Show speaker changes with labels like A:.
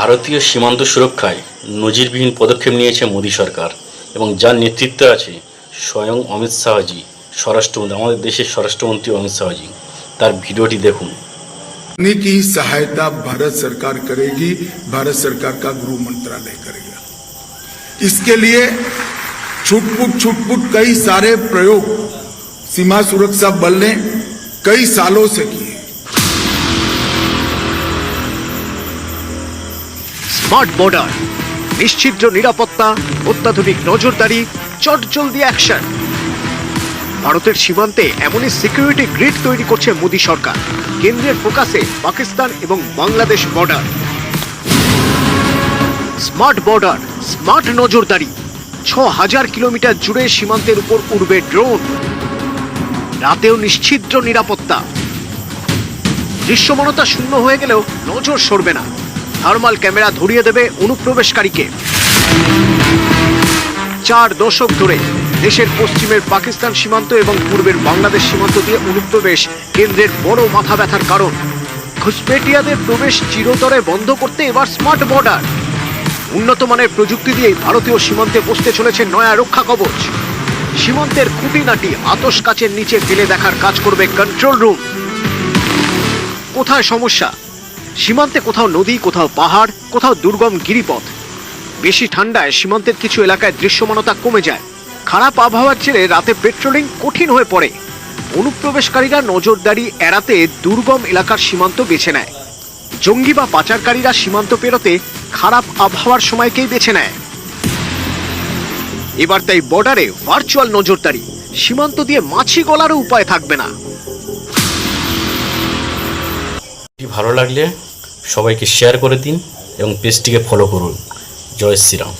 A: ভারতীয় সীমান্ত সুরক্ষায় নজিরবিহীন পদক্ষেপ নিয়েছে মোদী সরকার এবং যার নেতৃত্বে আছে স্বয়ং অমিত শাহজি, স্বরাষ্ট্রমন্ত্রী, আমাদের দেশের স্বরাষ্ট্রমন্ত্রী অমিত শাহজি। তার ভিডিওটি দেখুন।
B: की सहायता भारत सरकार करेगी, भारत सरकार का गृह मंत्रालय करेगा। इसके लिए छुटपुट कई सारे प्रयोग सीमा सुरक्षा बल ने कई सालों से किए।
C: स्मार्ट बॉर्डर, निश्चिद्र निरापत्ता, अत्याधुनिक नजरदारी, चटजलदी অ্যাকশন। ভারতের সীমান্তে এমনই সিকিউরিটি গ্রিড তৈরি করছে মোদী সরকার। কেন্দ্রের ফোকাসে পাকিস্তান এবং Bangladesh border. Smart border, smart নজরদারি। ৬,০০০ কিলোমিটার জুড়ে সীমান্তের উপর উড়বে ড্রোন। রাতেও নিশ্চিদ্র নিরাপত্তা। দৃশ্যমানতা শূন্য হয়ে গেলেও নজর সরবে না। থার্মাল ক্যামেরা ধরিয়ে দেবে অনুপ্রবেশকারীকে। ৪ দশক ধরে দেশের পশ্চিমের পাকিস্তান সীমান্ত এবং পূর্বের বাংলাদেশ সীমান্ত দিয়ে অনুপ্রবেশ কেন্দ্রের বড় মাথা ব্যথার কারণ। ঘুষপেটিয়াদের প্রবেশ চিরতরে বন্ধ করতে এবার স্মার্ট বর্ডার। উন্নত মানের প্রযুক্তি দিয়ে ভারতীয় সীমান্তে বসতে চলেছে নয়া রক্ষা কবচ। সীমান্তের খুঁটিনাটি আতশ কাচের নিচে ফেলে দেখার কাজ করবে কন্ট্রোল রুম। কোথায় সমস্যা? সীমান্তে কোথাও নদী, কোথাও পাহাড়, কোথাও দুর্গম গিরিপথ। বেশি ঠান্ডায় সীমান্তের কিছু এলাকায় দৃশ্যমানতা কমে যায়। খারাপ আবহাওয়ার জেরে রাতে পেট্রোলিং কঠিন হয়ে পড়ে। অনুপ্রবেশকারীরা নজরদারি এড়াতে দুর্গম এলাকার সীমান্ত বেছে নেয়। জঙ্গি বা পাচারকারীরা সীমান্ত পেরোতে খারাপ আবহাওয়ার সময়কেই বেছে নেয়। এবার তাই বর্ডারে ভার্চুয়াল নজরদারি। সীমান্ত দিয়ে মাছি গলারও উপায় থাকবে না।
A: ভালো লাগলে সবাইকে শেয়ার করে দিন এবং পেজটিকে ফলো করুন। জয় শ্রীরাম।